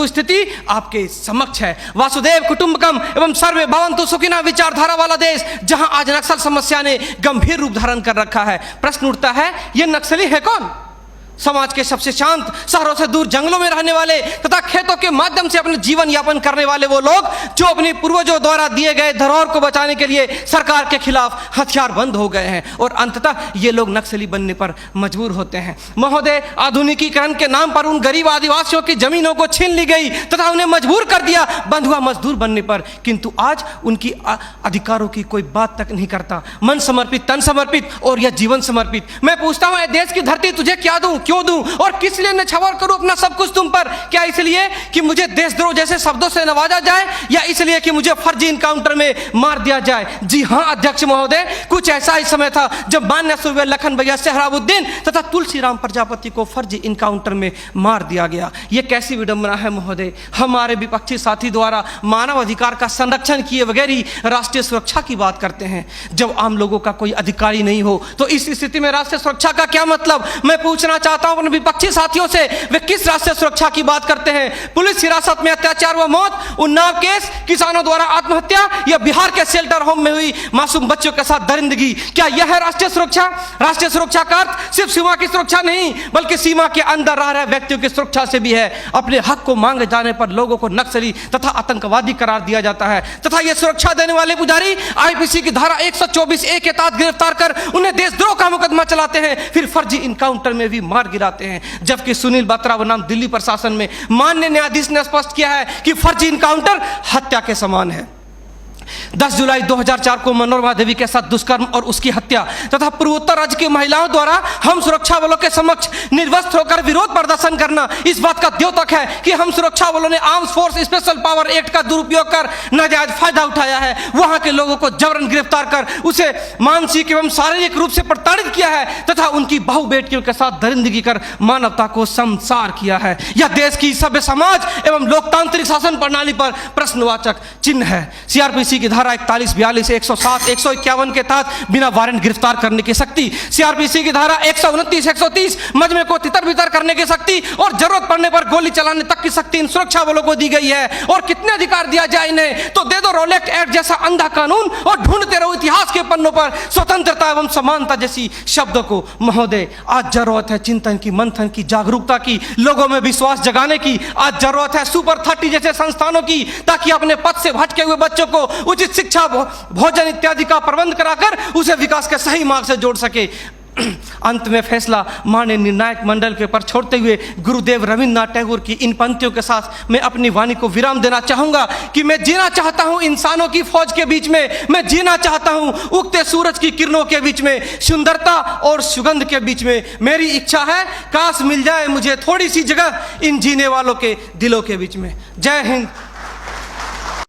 परंतु स्थिति आपके समक्ष है। वासुदेव कुटुंबकम एवं सर्वे भवन्तु सुखिनः विचारधारा वाला देश, जहां आज नक्सल समस्या ने गंभीर रूप धारण कर रखा है। प्रश्न उठता है, ये नक्सली है कौन? समाज के सबसे शांत, शहरों से दूर जंगलों में रहने वाले तथा खेतों के माध्यम से अपने जीवन यापन करने वाले वो लोग जो अपने पूर्वजों द्वारा दिए गए धरोहर को बचाने के लिए सरकार के खिलाफ हथियार बंद हो गए हैं और अंततः ये लोग नक्सली बनने पर मजबूर होते हैं। महोदय, आधुनिकीकरण के नाम पर उन गरीब आदिवासियों की जमीनों को छीन ली गई तथा उन्हें मजबूर कर दिया बंधुआ मजदूर बनने पर, किंतु आज उनकी अधिकारों की कोई बात तक नहीं करता। मन समर्पित, तन समर्पित और यह जीवन समर्पित। मैं पूछता हूं, देश की धरती तुझे क्या दूं, क्यों दूं और किस लिए न्यौछावर करूं अपना सब कुछ तुम पर? क्या इसलिए कि मुझे देशद्रोह जैसे शब्दों से नवाजा जाए या इसलिए कि मुझे फर्जी इनकाउंटर में मार दिया जाए? जी हां अध्यक्ष महोदय, कुछ ऐसा ही समय था जब मान्य सूर्य लखन भैया सोहराबुद्दीन तथा तुलसीराम प्रजापति को फर्जी इनकाउंटर में मार दिया गया। यह कैसी विडंबना है महोदय, हमारे विपक्षी साथी द्वारा मानव अधिकार का संरक्षण किए बगैर ही राष्ट्रीय सुरक्षा की बात करते हैं। जब आम लोगों का कोई अधिकार ही नहीं हो तो इस स्थिति में राष्ट्रीय सुरक्षा का क्या मतलब? मैं पूछना चाहता हूं अपने विपक्षी साथियों से, वे किस राष्ट्रीय सुरक्षा की बात करते हैं? पुलिस हिरासत में अत्याचार व मौत, उन्नाव केस, किसानों द्वारा आत्महत्या या बिहार के शेल्टर होम में हुई मासूम बच्चों के साथ दरिंदगी, क्या यह है राष्ट्रीय सुरक्षा? राष्ट्रीय सुरक्षा का अर्थ सिर्फ सीमा की सुरक्षा नहीं बल्कि सीमा के अंदर रह रहे व्यक्तियों की सुरक्षा से भी है। अपने हक को मांगे जाने पर लोगों को नक्सली तथा आतंकवादी करार दिया जाता है तथा यह सुरक्षा देने वाले पुजारी आईपीसी की धारा 124A के तहत गिरफ्तार कर उन्हें देशद्रोह का मुकदमा चलाते हैं, फिर फर्जी इनकाउंटर में भी मार गिराते हैं। जबकि सुनील बत्रा बनाम दिल्ली प्रशासन में माननीय न्यायाधीश ने स्पष्ट किया है कि फर्जी इनकाउंटर हत्या के समान है। 10 जुलाई 2004 को मनोरमा देवी के साथ दुष्कर्म और उसकी हत्या तथा पूर्वोत्तर राज्य की महिलाओं द्वारा हम सुरक्षा बलों के समक्ष निर्वस्त्र होकर विरोध प्रदर्शन करना इस बात का द्योतक है कि हम सुरक्षा बलों ने arms force special power act का दुरुपयोग कर नाजायज फायदा उठाया है। वहां के लोगों को जबरन गिरफ्तार कर उसे मानसिक एवं शारीरिक रूप से प्रताड़ित किया है तथा उनकी बहु बेटियों के साथ दरिंदगी कर मानवता को संसार किया है। यह देश की सभ्य समाज एवं लोकतांत्रिक शासन प्रणाली पर प्रश्नवाचक चिन्ह है। सीआरपीसी की धारा 41, 42, 107, 151 के तहत बिना वारंट गिरफ्तार करने की शक्ति, सीआरपीसी की धारा 129, 130 मजमे को तितर बितर करने की शक्ति और जरूरत पड़ने पर गोली चलाने तक की शक्ति इन सुरक्षा बलों को दी गई है। और कितने अधिकार दिया जाए इन्हें? तो दे दो रोलेक्ट एक्ट जैसा अंधा कानून और ढूंढते रहो इतिहास के पन्नों पर स्वतंत्रता एवं समानता जैसी शब्दों को। महोदय, आज जरूरत है चिंतन की, मंथन की, जागरूकता की, लोगों में विश्वास जगाने की। आज जरूरत है सुपर 30 जैसे संस्थानों की, ताकि अपने पथ से भटके हुए बच्चों को उचित शिक्षा, भोजन इत्यादि का प्रबंध कराकर उसे विकास के सही मार्ग से जोड़ सके। अंत में फैसला माननीय निर्णायक मंडल के पर छोड़ते हुए गुरुदेव रविन्द्रनाथ टैगोर की इन पंक्तियों के साथ मैं अपनी वाणी को विराम देना चाहूंगा कि मैं जीना चाहता हूं इंसानों की फौज के बीच में, मैं जीना चाहता हूं उगते सूरज की किरणों के बीच में, सुंदरता और सुगंध के बीच में। मेरी इच्छा है काश मिल जाए मुझे थोड़ी सी जगह इन जीने वालों के दिलों के बीच में। जय हिंद,